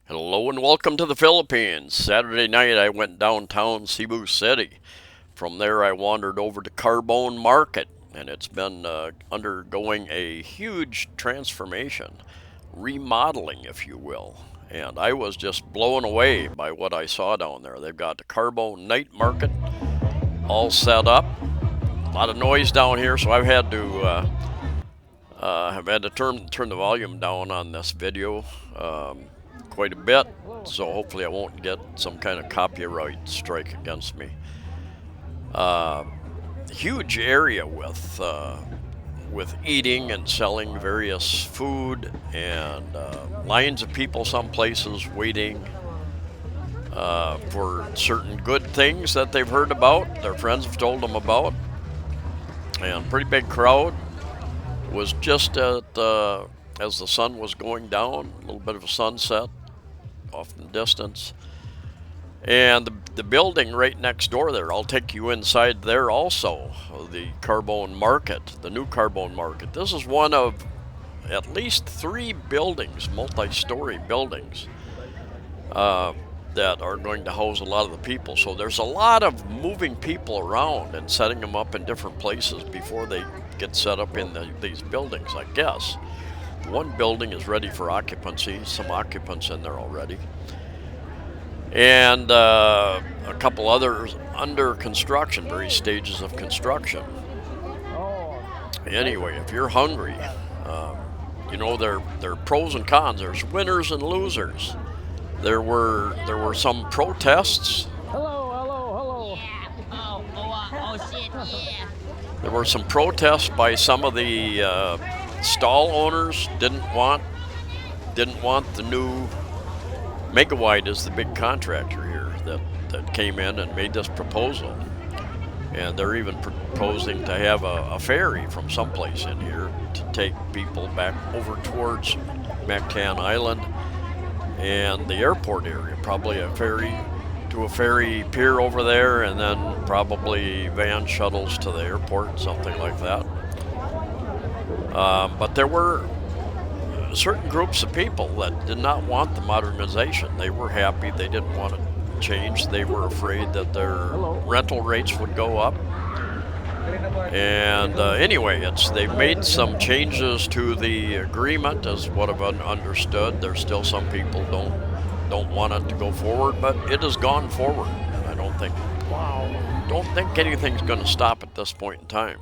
Hello and welcome to the Philippines. Saturday night I went downtown Cebu City. From there I wandered over to Carbone Market, and it's been undergoing a huge transformation, remodeling if you will. And I was just blown away by what I saw down there. They've got the Carbone Night Market all set up. A lot of noise down here, so I've had to turn the volume down on this video quite a bit. So hopefully I won't get some kind of copyright strike against me. Huge area with eating and selling various food and lines of people some places waiting for certain good things that they've heard about, their friends have told them about, and pretty big crowd. Was just as the sun was going down, a little bit of a sunset off in the distance. And the building right next door there, I'll take you inside there also, the Carbone Market, the new Carbone Market. This is one of at least 3 buildings, multi-story buildings, that are going to house a lot of the people. So there's a lot of moving people around and setting them up in different places before they get set up in these buildings, I guess. One building is ready for occupancy, some occupants in there already. And a couple others under construction, various stages of construction. Anyway, if you're hungry, there are pros and cons. There's winners and losers. There were some protests. Hello. Shit, yeah. There were some protests by some of the stall owners. Didn't want the new Megawide is the big contractor here that came in and made this proposal. And they're even proposing to have a ferry from someplace in here to take people back over towards Mactan Island and the airport area. Probably a ferry to a ferry pier over there, and then probably van shuttles to the airport, something like that. But there were certain groups of people that did not want the modernization. They were happy. They didn't want it changed. They were afraid that their rental rates would go up. And anyway, they've made some changes to the agreement, as what I've understood. There's still some people don't want it to go forward, but it has gone forward. And I don't think anything's going to stop at this point in time.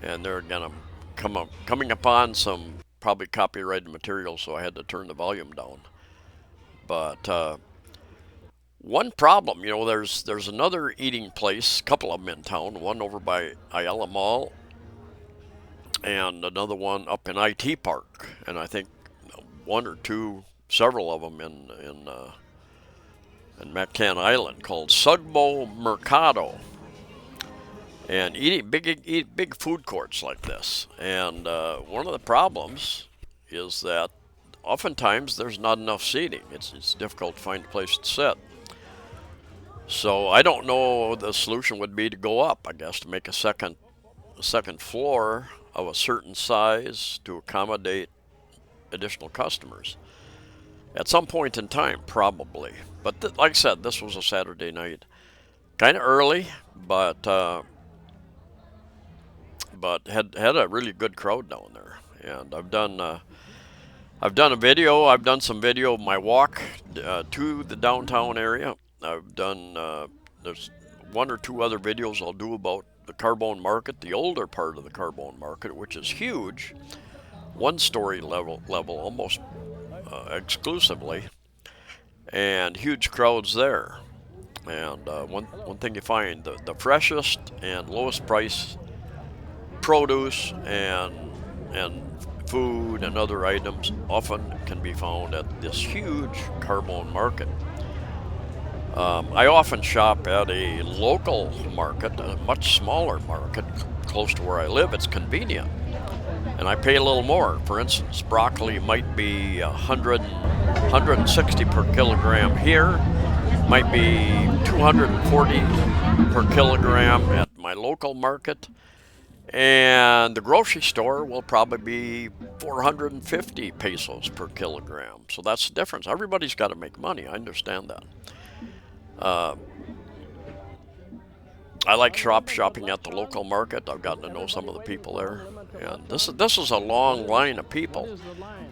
And they're going to coming upon some probably copyrighted material, so I had to turn the volume down. But one problem, there's another eating place, a couple of them in town, one over by Ayala Mall and another one up in IT Park, and I think several of them in Mactan Island, called Sugbo Mercado, and eat big food courts like this. And one of the problems is that oftentimes there's not enough seating. It's difficult to find a place to sit. So I don't know, the solution would be to go up, I guess, to make a second floor of a certain size to accommodate additional customers. At some point in time, probably. But like I said, this was a Saturday night. Kind of early, but had a really good crowd down there. And I've done a video. I've done some video of my walk to the downtown area. I've done there's 1 or 2 other videos I'll do about the Carbone Market, the older part of the Carbone Market, which is huge, 1-story level almost exclusively, and huge crowds there. And one thing you find, the freshest and lowest price produce and food and other items often can be found at this huge Carbone Market. I often shop at a local market, a much smaller market close to where I live. It's convenient, and I pay a little more. For instance, broccoli might be 160 per kilogram here, might be 240 per kilogram at my local market, And the grocery store will probably be 450 pesos per kilogram. So that's the difference. Everybody's got to make money. I understand that. Uh, I like shopping at the local market. I've gotten to know some of the people there, and this is a long line of What people. is the line?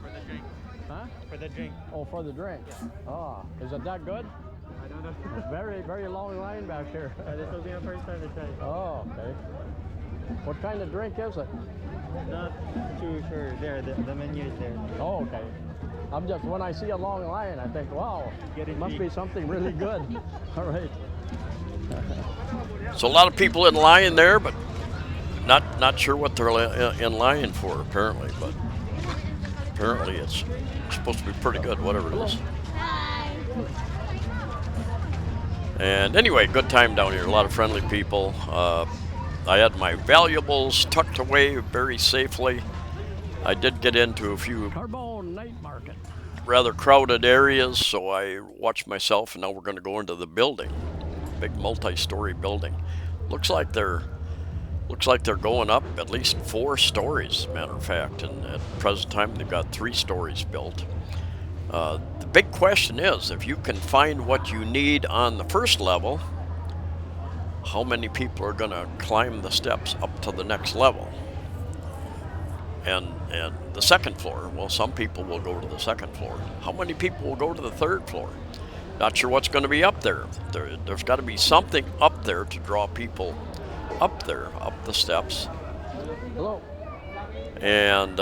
For the drink. Huh? For the drink. Oh, for the drink. Ah, is it that good? I don't know. Very, very long line back here. This will be our first time to try. Oh, okay. What kind of drink is it? Not too sure. There, the menu is there. Oh, okay. I'm just, when I see a long line, I think, wow, Get it it must be something really good. All right. So a lot of people in line there, but not sure what they're in line for apparently. But apparently it's supposed to be pretty good, whatever it is. And anyway, good time down here. A lot of friendly people. I had my valuables tucked away very safely. I did get into a few Carbone Night Market. rather crowded areas, so I watched myself, and now we're going to go into the building. Big multi-story building. Looks like they're going up at least 4 stories, as a matter of fact, and at the present time they've got 3 stories built. The big question is, if you can find what you need on the first level, how many people are going to climb the steps up to the next level? And the second floor, well, some people will go to the second floor. How many people will go to the third floor? Not sure what's going to be up there. There's got to be something up there to draw people up there, up the steps. Hello. And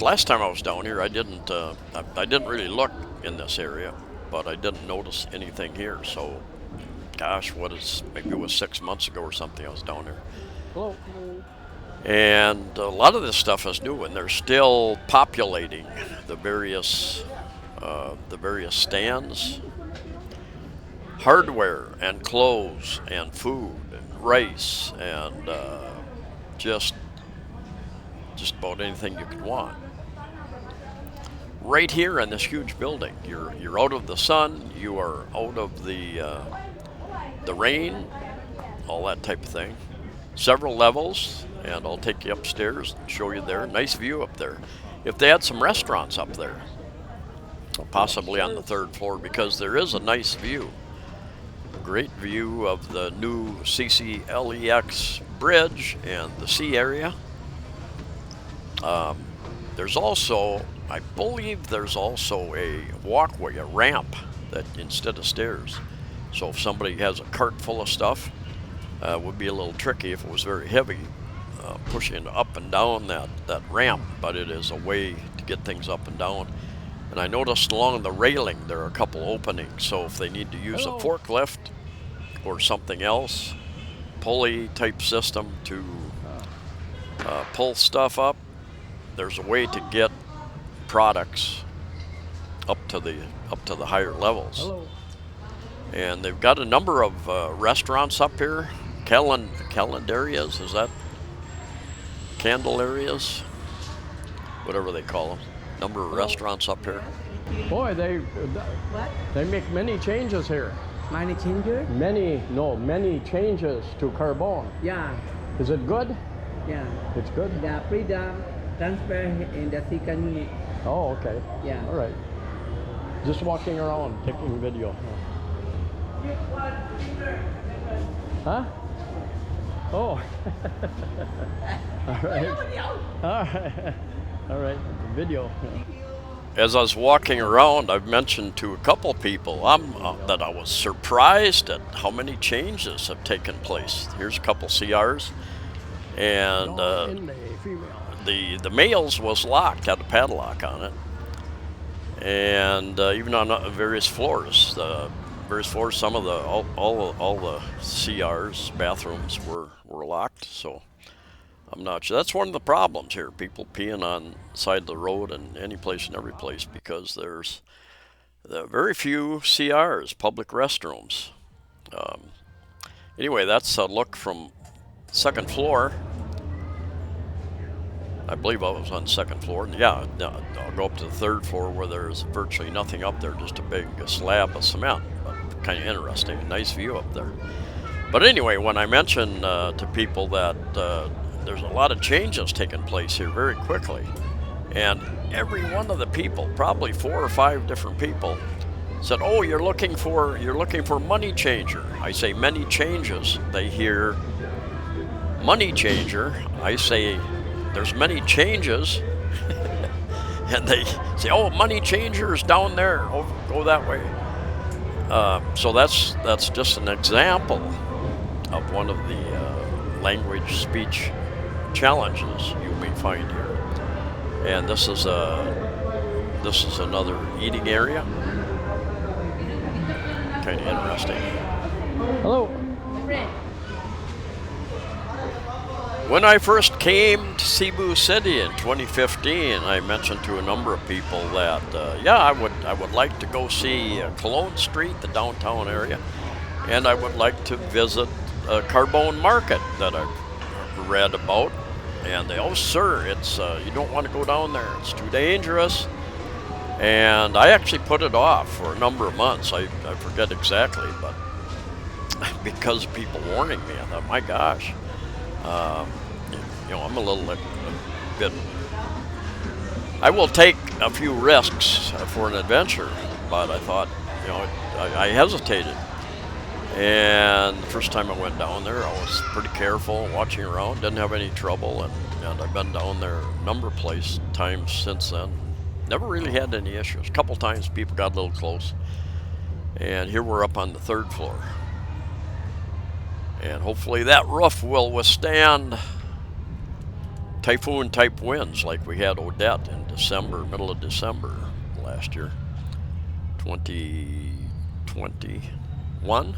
last time I was down here, I didn't really look in this area, but I didn't notice anything here. So, gosh, maybe it was 6 months ago or something I was down there. Hello. And a lot of this stuff is new, and they're still populating the various stands. Hardware and clothes and food and rice and just about anything you could want. Right here in this huge building, you're out of the sun, you are out of the rain, all that type of thing. Several levels, and I'll take you upstairs and show you there. Nice view up there. If they had some restaurants up there, possibly on the third floor, because there is a nice view. Great view of the new CCLEX bridge and the sea area. There's also, I believe there's also a walkway, a ramp, that instead of stairs. So if somebody has a cart full of stuff, it would be a little tricky if it was very heavy, pushing up and down that ramp, but it is a way to get things up and down. And I noticed along the railing there are a couple openings, so if they need to use a forklift or something else, pulley type system to pull stuff up, there's a way to get products up to the higher levels. Hello. And they've got a number of restaurants up here. Calendarias, is that? Candelarias? Whatever they call them. Number of restaurants up here. Boy, they make many changes here. Many changes? Many changes to Carbone. Yeah, Is it good? yeah. It's good. The freedom, transfer, and the second, Oh, okay. yeah. All right. Just walking around, taking video. Huh? Oh. All right. All right. All right. Video. As I was walking around, I've mentioned to a couple people that I was surprised at how many changes have taken place. Here's a couple CRs, and In the female. the males was locked, had a padlock on it, and even on various floors, some of the all the CRs bathrooms were locked. So I'm not sure. That's one of the problems here. People peeing on the side of the road and any place and every place, because there's very few CRs, public restrooms. Anyway, that's a look from second floor. I believe I was on the second floor. And yeah, I'll go up to the third floor where there's virtually nothing up there, just a big slab of cement. But kind of interesting. Nice view up there. But anyway, when I mention to people that there's a lot of changes taking place here very quickly, and every one of the people, probably 4 or 5 different people, said, "Oh, you're looking for money changer." I say many changes. They hear money changer. I say there's many changes, and they say, "Oh, money changer is down there. Oh, go that way." So that's just an example of one of the language speech challenges you may find here. And this is another eating area. Kind of interesting. Hello. When I first came to Cebu City in 2015, I mentioned to a number of people that yeah, I would like to go see Cologne Street, the downtown area, and I would like to visit Carbone Market that I've read about. And they, "Oh, sir, it's you don't want to go down there. It's too dangerous." And I actually put it off for a number of months. I forget exactly, but because of people warning me, I thought, my gosh, um, I'm a bit. I will take a few risks for an adventure, but I thought, I hesitated. And the first time I went down there, I was pretty careful, watching around, didn't have any trouble, and I've been down there a number of times since then. Never really had any issues. A couple times people got a little close, and here we're up on the 3rd floor. And hopefully that roof will withstand typhoon type winds like we had Odette in December, middle of December last year, 2021.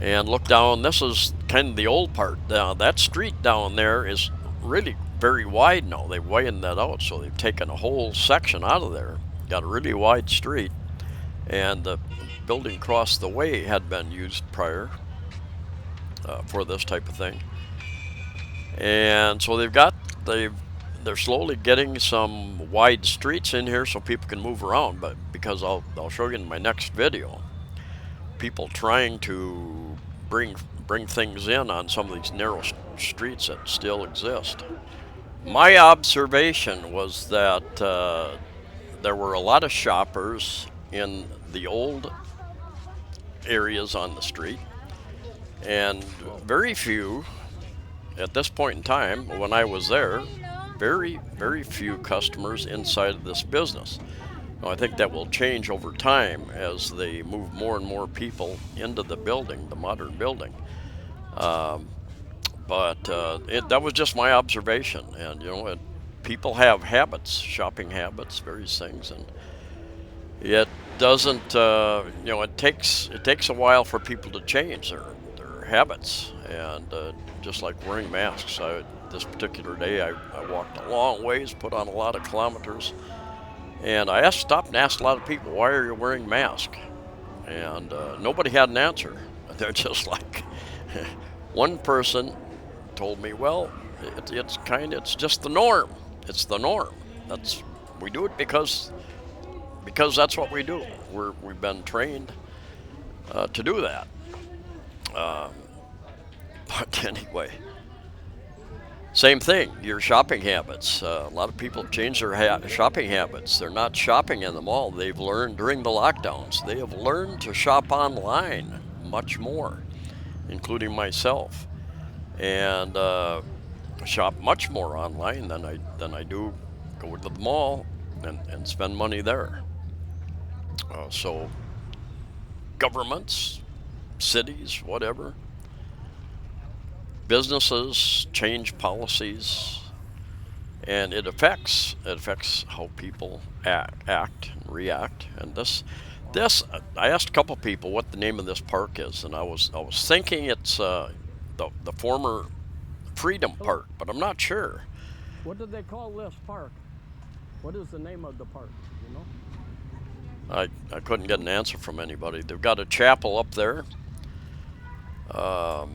And look down, this is kind of the old part. Now, that street down there is really very wide now. They've widened that out, so they've taken a whole section out of there. Got a really wide street, and the building across the way had been used prior for this type of thing. And so they're slowly getting some wide streets in here so people can move around. But because I'll show you in my next video, people trying to bring things in on some of these narrow streets that still exist. My observation was that there were a lot of shoppers in the old areas on the street, and very few at this point in time when I was there, very few customers inside of this business. Now, I think that will change over time as they move more and more people into the building, the modern building. Um, but that was just my observation, and people have habits, shopping habits, various things, and it doesn't. It takes a while for people to change their habits, and just like wearing masks. This particular day, I walked a long ways, put on a lot of kilometers, and I stopped and asked a lot of people, "Why are you wearing masks?" And nobody had an answer. They're just like, one person told me, "Well, it's just the norm. It's the norm. We do it because that's what we do. We've been trained to do that." Um, but anyway, same thing. Your shopping habits. A lot of people change their shopping habits. They're not shopping in the mall. They've learned during the lockdowns. They have learned to shop online much more, including myself, and shop much more online than I do go to the mall and spend money there. So governments, cities, whatever, businesses change policies, and it affects how people act and react. And this I asked a couple people what the name of this park is, and I was thinking it's the former Freedom Park, but I'm not sure. What do they call this park? What is the name of the park? You know? I couldn't get an answer from anybody. They've got a chapel up there. Um,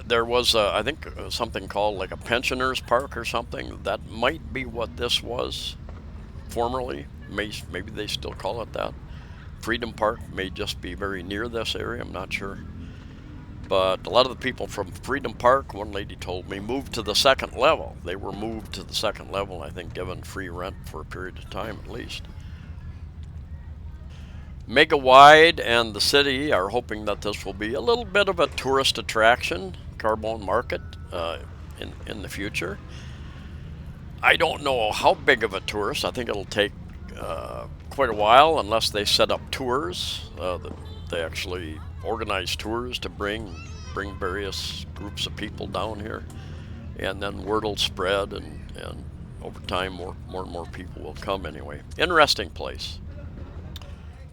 there was, I think, something called like a pensioners park or something. That might be what this was formerly. Maybe they still call it that. Freedom Park may just be very near this area. I'm not sure. But a lot of the people from Freedom Park, one lady told me, moved to the second level. They were moved to the second level, I think given free rent for a period of time at least. Mega Wide and the city are hoping that this will be a little bit of a tourist attraction, Carbone Market, in the future. I don't know how big of a tourist. I think it'll take quite a while unless they set up tours. They actually organize tours to bring various groups of people down here, and then word will spread, and over time more and more people will come anyway. Interesting place.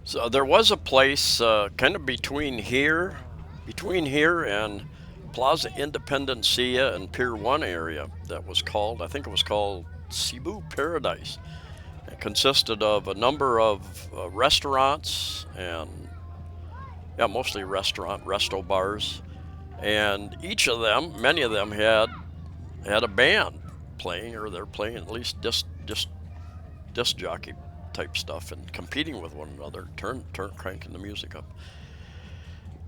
So there was a place kind of between here and Plaza Independencia and Pier 1 area that was called, I think it was called Cebu Paradise. It consisted of a number of restaurants and, yeah, mostly resto bars. And each of them, many of them had a band playing, or they're playing at least disc jockey type stuff and competing with one another, cranking the music up.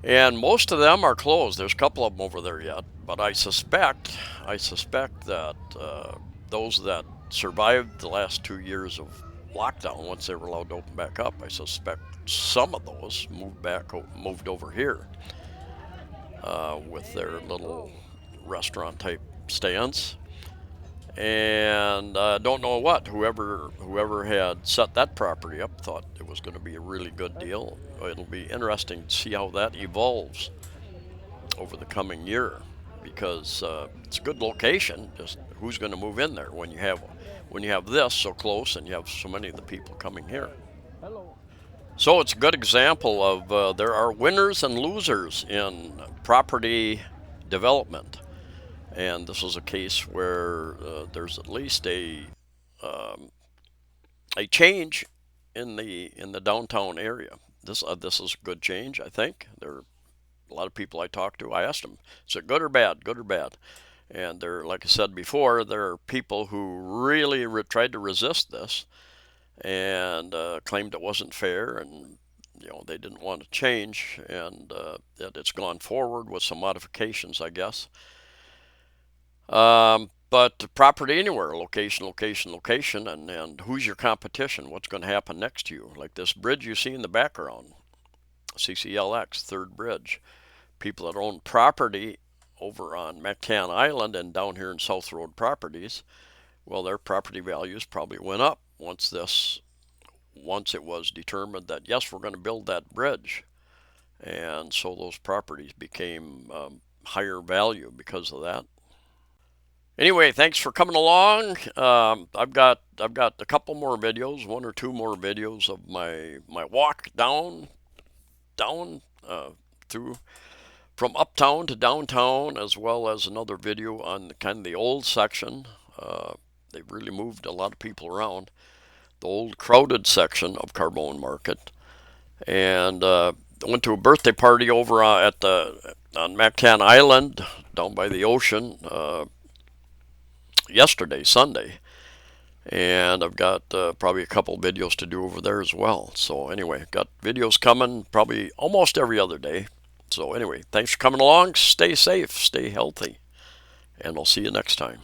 And most of them are closed. There's a couple of them over there yet, but I suspect that those that survived the last 2 years of lockdown, once they were allowed to open back up, I suspect some of those moved over here with their little restaurant type stands. And don't know what whoever had set that property up thought it was going to be a really good deal. It'll be interesting to see how that evolves over the coming year, because it's a good location. Just who's going to move in there when you have this so close and you have so many of the people coming here. Hello. So it's a good example of there are winners and losers in property development, and this is a case where there's at least um, a change in the downtown area. This is a good change, I think. There are a lot of people I talked to. I asked them, is it good or bad? Good or bad? And there, like I said before, there are people who really tried to resist this and claimed it wasn't fair, and they didn't want to change, and that it's gone forward with some modifications, I guess. But property anywhere, location, location, location, and who's your competition? What's going to happen next to you? Like this bridge you see in the background, CCLX, Third Bridge. People that own property over on McCann Island and down here in South Road Properties, well, their property values probably went up once it was determined that yes, we're going to build that bridge, and so those properties became higher value because of that. Anyway, thanks for coming along. I've got a couple more videos, one or two more videos of my walk down through from uptown to downtown, as well as another video on kind of the old section. They've really moved a lot of people around. The old crowded section of Carbone Market, and went to a birthday party over on McCann Island down by the ocean yesterday, Sunday, and I've got probably a couple videos to do over there as well. So anyway, got videos coming probably almost every other day. So anyway, thanks for coming along. Stay safe, stay healthy, and I'll see you next time.